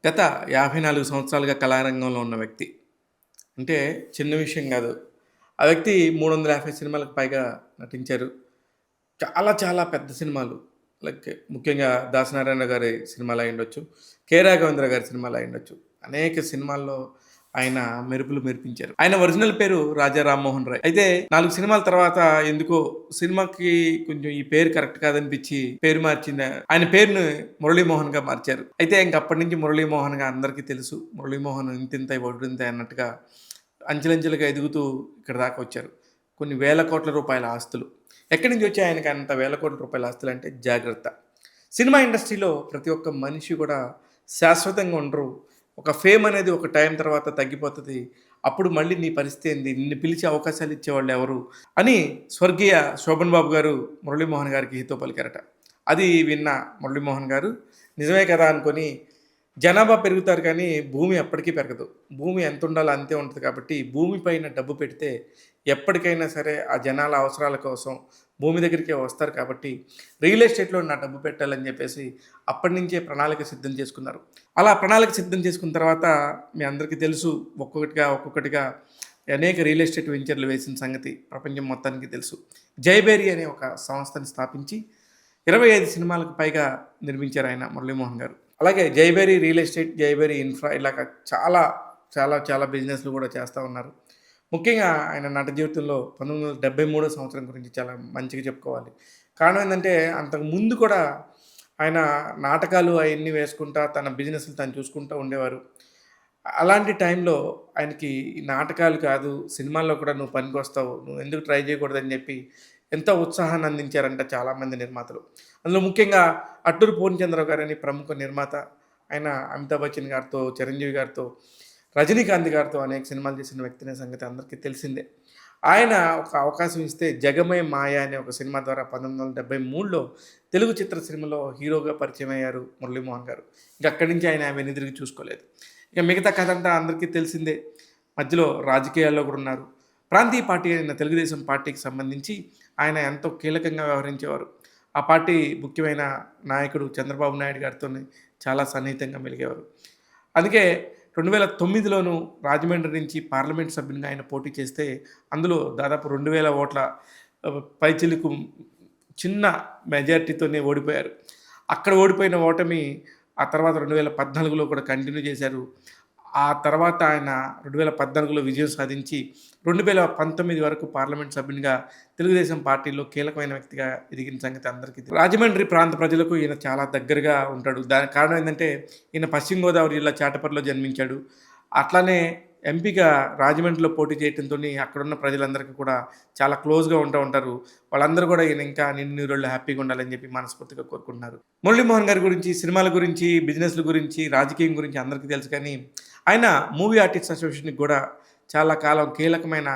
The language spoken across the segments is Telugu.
గత 54 సంవత్సరాలుగా కళారంగంలో ఉన్న వ్యక్తి. అంటే చిన్న విషయం గాదు. ఆ వ్యక్తి 350 సినిమాలకు పైగా నటించారు. చాలా చాలా పెద్ద సినిమాలు లైక్ ముఖ్యంగా 'దాసనారాయణ' గారి సినిమాలయ్యుండొచ్చు. 'కె. రాఘవేంద్ర' గారి సినిమాలయ్యుండొచ్చు. అనేక సినిమాల్లో ఆయన మెరుపులు మెరిపించారు. ఆయన ఒరిజినల్ పేరు రాజా రామ్మోహన్ రాయ్. అయితే 4 సినిమాల తర్వాత ఎందుకో సినిమాకి కొంచెం ఈ పేరు కరెక్ట్ కాదనిపిచ్చి పేరు మార్చిన ఆయన పేరుని మురళీమోహన్‌గా మార్చారు. అయితే ఇంక అప్పటి నుంచి మురళీమోహన్‌గా అందరికీ తెలుసు. మురళీమోహన్ ఇంతింతై ఒడుంతాయి అన్నట్టుగా అంచెలంచెలుగా ఎదుగుతూ ఇక్కడి దాకా వచ్చారు. కొన్ని వేల కోట్ల రూపాయల ఆస్తులు. ఎక్కడి నుంచి వచ్చాయి ఆయనకి అంత వేల కోట్ల రూపాయల ఆస్తులంటే జాగ్రత్త. సినిమా ఇండస్ట్రీలో ప్రతి ఒక్క మనిషి కూడా శాశ్వతంగా ఉండరు. ఒక ఫేమ్ అనేది ఒక టైం తర్వాత తగ్గిపోతది. అప్పుడు మళ్ళీ నీ పరిస్థితి ఏంది? నిన్ను పిలిచి అవకాశాలు ఇచ్చేవాళ్ళు ఎవరు? అని స్వర్గీయ శోభన్ బాబు గారు మురళీమోహన్ గారికి హితవు పలికారట. అది విన్న మురళీమోహన్ గారు నిజమే కదా అనుకోని జనాభా పెరుగుతారు కానీ భూమి ఎప్పటికీ పెరగదు. భూమి ఎంతుండాలో అంతే ఉంటది కాబట్టి భూమి పైన డబ్బు పెడితే ఎప్పటికైనా సరే ఆ జనాల అవసరాల కోసం భూమి దగ్గరికే వస్తారు కాబట్టి రియల్ ఎస్టేట్‌లో నా డబ్బు పెట్టాలని జెప్పేసి అప్పటినుంచే ప్రణాళిక సిద్ధం చేసుకున్నారు. అలా ప్రణాళిక సిద్ధం చేసుకున్న తర్వాత మీ అందరికీ తెలుసు ఒక్కొక్కటిగా అనేక రియల్ ఎస్టేట్ వెంచర్‌లు వేసిన సంగతి ప్రపంచం మొత్తానికి తెలుసు. జైబేరి అనే ఒక సంస్థని స్థాపించి 25 సినిమాలకు పైగా నిర్మించారాయన మురళీమోహన్ గారు. అలాగే Jayabheri real estate, Jayabheri infra ఇలాగ చాలా, చాలా బిజినెస్‌లు గూడా చేస్తా ఉన్నారు. ముఖ్యంగా ఆయన నట జీవితంలో 1973 సంవత్సరం గురించి చాలా మంచిగా చెప్పుకోవాలి. కారణం ఏందంటే అంతకు ముందు కూడా ఆయన నాటకాలు అయన్నీ వేసుకుంటా తన బిజినెస్‌లు తను చూసుకుంటా ఉండేవారు. అలాంటి టైంలో ఆయనకి ఈ నాటకాలు కాదు, సినిమాల్లో కూడా నువ్వు పనికొస్తావు. నువ్వు ఎందుకు ట్రై చేయకూడదని జెప్పి ఎంతో ఉత్సాహాన్ని అందించారంట చాలామంది నిర్మాతలు. అందులో ముఖ్యంగా అట్టూరి పూర్ణచంద్రరావు గారని ప్రముఖ నిర్మాత. ఆయన అమితాబ్ బచ్చన్ గారితో, చిరంజీవి గారితో, రజనీకాంత్ గారితో అనేక సినిమాలు చేసిన వ్యక్తి అనే సంగతి అందరికీ తెలిసిందే. ఆయన ఒక అవకాశం ఇస్తే 'జగమే మాయ' అనే ఒక సినిమా ద్వారా 1973లో తెలుగు చిత్ర సీమలో హీరోగా పరిచయమయ్యారు మురళీమోహన్ గారు. ఇంక అక్కడి నుంచి ఆయన వెనుదిరిగి చూసుకోలేదు. ఇక మిగతా కథంతా అందరికీ తెలిసిందే. మధ్యలో రాజకీయాల్లో కూడా ఉన్నారు. ప్రాంతీయ పార్టీ అయిన తెలుగుదేశం పార్టీకి సంబంధించి ఆయన ఎంతో కీలకంగా వ్యవహరించేవారు. ఆ పార్టీ ముఖ్యమైన నాయకుడు చంద్రబాబు నాయుడు గారితోని చాలా సన్నిహితంగా మెలిగేవారు. అందుకే 2009లోను రాజమండ్రి నుంచి పార్లమెంట్ సభ్యునిగా ఆయన పోటీ చేస్తే అందులో దాదాపు 2000 ఓట్ల పైచిలుకు చిన్న మెజారిటీతోనే ఓడిపోయారు. అక్కడ ఓడిపోయిన ఓటమి ఆ తర్వాత 2014లో కూడా కంటిన్యూ చేశారు. ఆ తర్వాత ఆయన 2014లో విజయం సాధించి 2019 వరకు పార్లమెంట్ సభ్యునిగా తెలుగుదేశం పార్టీలో కీలకమైన వ్యక్తిగా ఎదిగిన సంగతి అందరికీ తెలుసు. రాజమండ్రి ప్రాంత ప్రజలకు ఈయన చాలా దగ్గరగా ఉంటాడు. దానికి కారణం ఏందంటే ఈయన పశ్చిమ గోదావరి జిల్లా చాటపర్రిలో జన్మించాడు. అట్లానే ఎంపీగా రాజమండ్రిలో పోటీ చేయటంతోని అక్కడున్న ప్రజలందరికీ కూడా చాలా క్లోజ్‌గా ఉంటూ ఉంటారు. వాళ్ళందరూ కూడా ఈయన ఇంకా నిండు నూరేళ్ళు హ్యాపీగా ఉండాలని చెప్పి మనస్ఫూర్తిగా కోరుకుంటున్నారు. మురళీమోహన్ గారి గురించి, సినిమాల గురించి, బిజినెస్‌ల గురించి, రాజకీయం గురించి అందరికీ తెలుసు కానీ ఆయన మూవీ ఆర్టిస్ట్ అసోసియేషన్‌కి కూడా చాలా కాలం కీలకమైన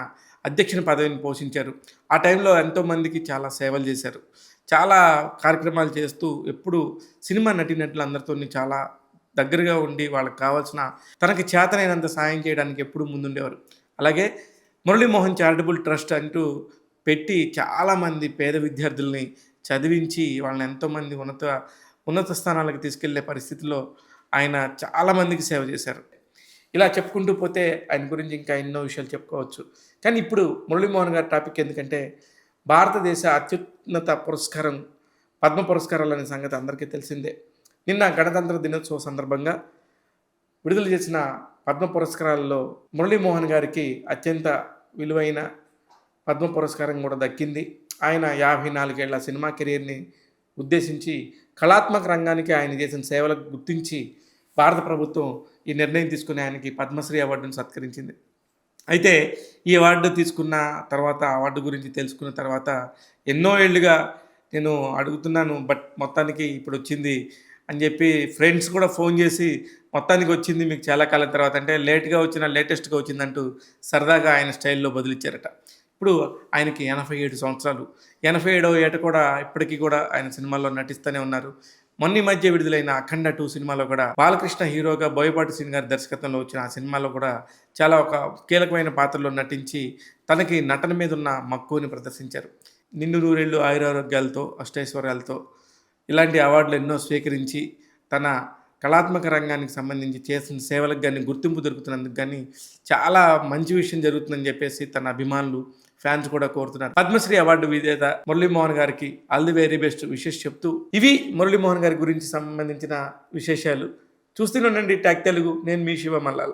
అధ్యక్షుని పదవిని పోషించారు. ఆ టైంలో ఎంతోమందికి చాలా సేవలు చేశారు. చాలా కార్యక్రమాలు చేస్తూ ఎప్పుడూ సినిమా నటీనటులందరితోని చాలా దగ్గరగా ఉండి వాళ్ళకి కావాల్సిన తనకి చేతనైనంత సాయం చేయడానికి ఎప్పుడూ ముందుండేవారు. అలాగే మురళీమోహన్ చారిటబుల్ ట్రస్ట్ అంటూ పెట్టి చాలామంది పేద విద్యార్థుల్ని చదివించి వాళ్ళని ఎంతోమంది ఉన్నత స్థానాలకు తీసుకెళ్ళే పరిస్థితిలో ఆయన చాలామందికి సేవ చేశారు. ఇలా చెప్పుకుంటూ పోతే ఆయన గురించి ఇంకా ఎన్నో విషయాలు చెప్పుకోవచ్చు. కానీ ఇప్పుడు మురళీమోహన్ గారి టాపిక్ ఎందుకంటే భారతదేశ అత్యున్నత పురస్కారం పద్మ పురస్కారాలనే సంగతి అందరికీ తెలిసిందే. నిన్న గణతంత్ర దినోత్సవ సందర్భంగా విడుదల చేసిన పద్మ పురస్కారాల్లో మురళీమోహన్ గారికి అత్యంత విలువైన పద్మ పురస్కారం కూడా దక్కింది. ఆయన 54 ఏళ్ల సినిమా కెరియర్‌ని ఉద్దేశించి కళాత్మక రంగానికి ఆయన చేసిన సేవలకు గుర్తించి భారత ప్రభుత్వం ఈ నిర్ణయం తీసుకుని ఆయనకి పద్మశ్రీ అవార్డును సత్కరించింది. అయితే ఈ అవార్డు తీసుకున్న తర్వాత అవార్డు గురించి తెలుసుకున్న తర్వాత ఎన్నో ఏళ్లుగా నేను అడుగుతున్నాను. బట్ మొత్తానికి ఇప్పుడొచ్చింది అని చెప్పి ఫ్రెండ్స్ కూడా ఫోన్ చేసి మొత్తానికి వచ్చింది మీకు చాలా కాలం తర్వాత అంటే లేట్‌గా వచ్చినా లేటెస్ట్‌గా వచ్చిందంటూ సరదాగా ఆయన స్టైల్‌లో బదులిచ్చారట. ఇప్పుడు ఆయనకి 87 సంవత్సరాలు. 87వ ఏట కూడా ఇప్పటికి కూడా ఆయన సినిమాల్లో నటిస్తూనే ఉన్నారు. మొన్న ఈ మధ్య విడుదలైన 'అఖండ 2' సినిమాలో కూడా బాలకృష్ణ హీరోగా, బోయపాటి శ్రీను గారి దర్శకత్వంలో వచ్చిన ఆ సినిమాలో కూడా చాలా ఒక కీలకమైన పాత్రలో నటించి తనకి నటన మీద ఉన్న మక్కువని ప్రదర్శించారు. నిండు నూరేళ్లు ఆయురారోగ్యాలతో, అష్టైశ్వర్యాలతో ఇలాంటి అవార్డులు ఎన్నో స్వీకరించి తన కళాత్మక రంగానికి సంబంధించి చేసిన సేవలకు గాని, గుర్తింపు దొరుకుతున్నందుకు గాని చాలా మంచి విషయం జరుగుతుందని చెప్పేసి తన అభిమానులు, ఫ్యాన్స్ కూడా కోరుతున్నారు. పద్మశ్రీ అవార్డు విజేత మురళీమోహన్ గారికి all the very best wishes చెప్తూ, ఇవి మురళీమోహన్ గారి గురించి సంబంధించిన విశేషాలు. చూస్తూనే ఉండండి టాక్ తెలుగు. నేను మీ శివ మల్లాల్.